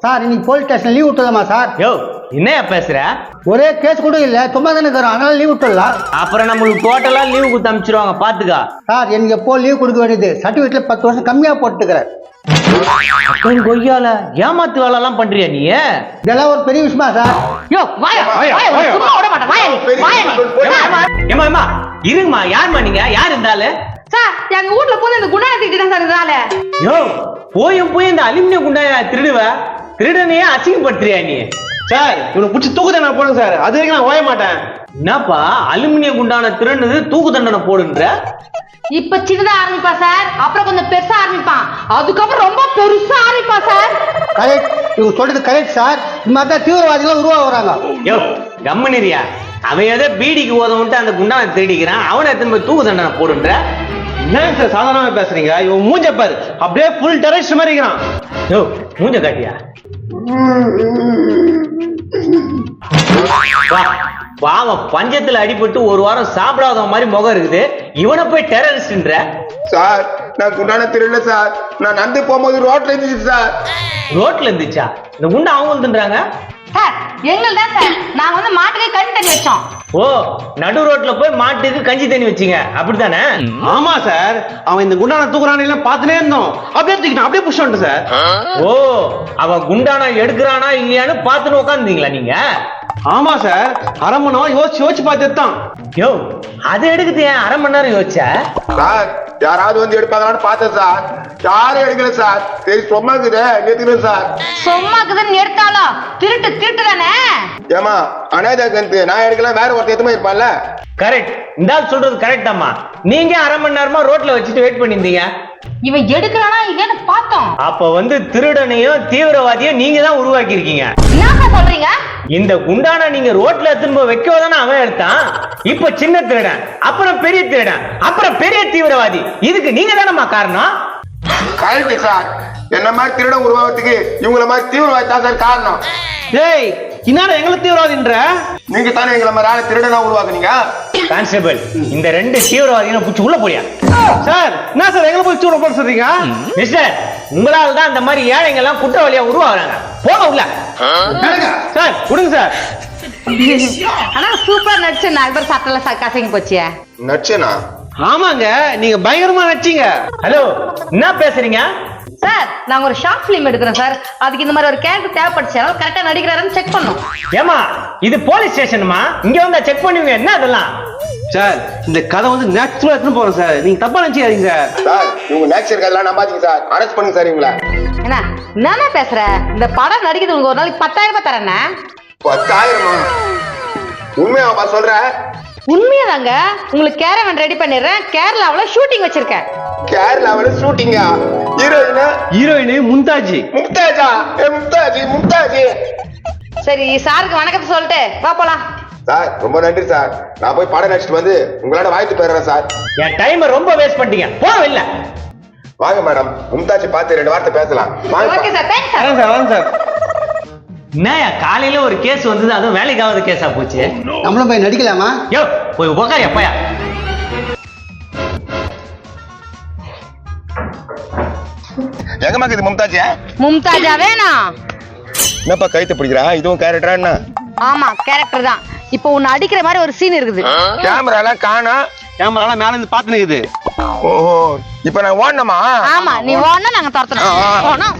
Sir இன்னைக்கு police station leave விட்டுலாமா sir? யோ என்னையா பேசுற? ஒரே கேஸ் கூட இல்ல, சும்மா தானே இருக்கிறோம், அதனால லீவ் விட்டுடலாம். அப்புறம் நம்மளுக்கு டோட்டலா லீவு கொடுத்து அனுப்பிச்சிருவாங்க பாத்துக்கா. சார் எனக்கு எப்போ லீவ் கொடுக்க வேண்டியது, சர்டிஃபிகேட்ல 10 வருஷம் கம்மியா போட்டுக்கிறேன். கொய்யால ஏமாத்து வேலை எல்லாம் பண்றியா நீ? இதெல்லாம் ஒரு பெரிய விஷயமா சார்? ஏமா இருங்கம்மா, யாருமா நீங்க? யார் இருந்தாலும் சார் எங்க வீட்ல போய் இந்த குண்டான திட்டு சார் இருந்தால. யோ போய் இந்த அலுமினிய குண்டான திருடுவ, திருடனையே அசிங்கப்படுத்துறியா நீ? சார் இவனை பிடிச்சி தூக்கு தண்டனை போடுங்க சார், அது வரைக்கும் நான் ஓய மாட்டேன். என்னப்பா அலுமினிய குண்டான திருடுனது தூக்கு தண்டனை போடுன்ற? இப்ப சின்னதா ஆரம்பிப்பா சார், அப்புறம் கொஞ்சம் பெருசா ஆரம்பிப்பான், அதுக்கப்புறம் ரொம்ப பெருசா ஆரம்பிப்பா சார். கரெக்ட், இவங்க சொல்றது கரெக்ட் சார். இந்த மாதிரி தான் தீவிரவாதிகள் உருவாகுறாங்க. யோ கம்மனிரியா, அவன் ஏதோ பீடிக்கு உதவுன்ட்டு அந்த குண்டான திருடிக்கிறான், அவனை எத்தனை போய் தூக்கு தண்டனை போடுன்ற? என்ன சார் சாதாரணமா பேசுறீங்க? இவன் மூஞ்ச பாரு, அப்படியே ஃபுல் டெரரிஸ்ட் மாதிரி இருக்கிறான். யோ மூஞ்ச காட்டியா? பாவம் பஞ்சத்துல அடிபட்டு ஒரு வாரம் சாப்பிடாத மாதிரி முகம் இருக்குது, இவனை போய் டெரரிஸ்ட்ன்ற? சார் நான் குண்டான திருடல சார், நான் நடந்து போகும்போது ரோட்ல இருந்துச்சு சார். ரோட்ல இருந்துச்சா? இந்த குண்டா அவங்க தின்றாங்க சார்? எங்கள் தான் சார், நாங்க வந்து மாட்டுக்கே கஞ்சி தண்ணி வச்சோம். ஓ நடு ரோட்ல போய் மாட்டுக்கு கஞ்சி தண்ணி வச்சீங்க அப்படித்தானே? ஆமா சார், அவன் இந்த குண்டான தூக்குறான எல்லாம் பார்த்துனே இருந்தோம், அப்படியே தூக்கிட்டான், அப்படியே புஷ் வந்துட்டு சார். ஓ அவன் குண்டானா எடுக்கிறானா இல்லையான்னு பார்த்துன்னு உட்காந்துங்களா நீங்க? ஆமா சார், அரை மணி நேரம் யோசிச்சு பார்த்து எடுத்தான். யோ அதை எடுக்குது ஏன் அரை மணி நேரம் யோசிச்ச? சார் யாராவது வந்து எடுப்பாங்களான்னு பார்த்தேன் சார், யாரும் எடுக்கல சார். சரி சொன்னாக்குது எடுத்துக்கிறேன் சார். சொம்மாக்குதுன்னு எடுத்தாலும் திருட்டு திருட்டு தானே. ஏமா அனாதை கந்து நான் எடுக்கல, வேற ஒருத்தர் எதுவுமே இருப்பான்ல. கரெக்ட், இந்த சொல்றது கரெக்ட் அம்மா. நீங்க அரை மணி நேரமா ரோட்ல வச்சுட்டு வெயிட் பண்ணிருந்தீங்க. இவன் எடுக்கிறானா இல்லன்னு பார்த்தோம். அப்ப வந்து திருடனையும் தீவிரவாதியும் நீங்க தான் உருவாக்கி இருக்கீங்க. என்ன சொல்றீங்க? இந்த குண்டான நீங்க ரோட்ல திரும்ப வைக்கதானே அவன் எடுத்தான். இப்ப சின்ன திருடன், அப்புறம் பெரிய திருடன், அப்புறம் பெரிய தீவிரவாதி, இதுக்கு நீங்க தானம்மா காரணம். கரெக்ட் சார், என்ன மாதிரி திருடம் உருவாகிறதுக்கு இவங்கள மாதிரி தீவிரவாதி தான் சார் காரணம். ஏய் என்னடா எங்களை தீவிரவாதின்ற? நீங்க தானே எங்களை மாதிரி ஆளை திருடனா உருவாக்குனீங்க. கான்ஸ்டபிள் இந்த ரெண்டு தீவிரவாதிகளை புடிச்சு உள்ள போடியா. சார் என்ன சார் எங்களை போய் சூட போட சொல்றீங்க? மிஸ்டர் உங்களால தான் இந்த மாதிரி ஏழைங்க எல்லாம் குற்றவாளியா உருவாகுறாங்க, போங்க உள்ள. சார் விடுங்க சார். ஆனா சூப்பர் நடிச்சு நண்பர் சாப்பிடல காசிங்க போச்சியா. நச்சனா? ஆமாங்க, நீங்க பயங்கரமா நடிச்சீங்க. ஹலோ என்ன பேசுறீங்க? சார் நாங்க ஒரு ஷார்ட் பிலிம் எடுக்கிறோம் சார், அதுக்கு இந்த மாதிரி ஒரு கேரக்டர் தேவைப்படுச்சு, அதனால கரெக்டா நடிக்கிறாருன்னு செக் பண்ணோம். ஏமா இது போலீஸ் ஸ்டேஷனுமா, இங்க வந்தா செக் பண்ணுவீங்க என்ன அதெல்லாம்? சார் இந்த கதை வந்து நேச்சுரலா எடுத்துன்னு போறோம் சார், நீங்க தப்பா நினைச்சுக்காதீங்க சார். சார் இவங்க நேச்சர் கதெல்லாம் நம்பாதீங்க சார், அரெஸ்ட் பண்ணுங்க சார் இவங்கள. என்ன நானே பேசுற? இந்த படம் நடிக்கிறது உங்களுக்கு ஒரு நாளைக்கு 10,000 ரூபாய் தரேன்னா? 10,000? உண்மையாப்பா சொல்ற? உண்மையாதாங்க, உங்களுக்கு கேரவன் ரெடி பண்ணிடுறேன், கேரளாவுல ஷூட்டிங் வச்சிருக்கேன். கேரளாவில ஷூட்டிங்கா? ஹீரோயின் மும்தாஜி. மும்தாஜா? மும்தாஜி மும்தாஜி. சரி சாருக்கு வணக்கத்தை சொல்லிட்டு வா போலாம். சார் ரொம்ப நன்றி சார், நான் போய் படம் நடிச்சிட்டு வந்து உங்களோட வாழ்த்து பெறேன் சார். என் டைம் ரொம்ப வேஸ்ட் பண்ணிட்டீங்க, போக இல்ல. வாங்க மேடம், மும்தாஜி பார்த்து 2 வார்த்தை பேசலாம். Okay sir, thanks sir. வரேன் சார். என்னயா காலையில ஒரு கேஸ் வந்தது, அதுவும் வேலைக்காவது கேஸா போச்சு. நம்மளும் போய் நடிக்கலாமா? யோ போய் உக்காரியா போயா. எங்கம்மா இது மும்தாஜி? மும்தாஜா வேணாம். என்னப்பா கைத்து பிடிக்கிறா, இதுவும் கேரக்டரா என்ன? ஆமா கேரக்டர் தான். இப்போ உன்னை அடிக்கிற மாதிரி ஒரு சீன் இருக்குது. கேமரா எல்லாம் காணா, கேமரா மேல இருந்து பாத்து நிக்குது. ஓஹோ இப்ப நான் ஓடணுமா? ஆமா நீ ஓடனா நாங்க துரத்தணும்.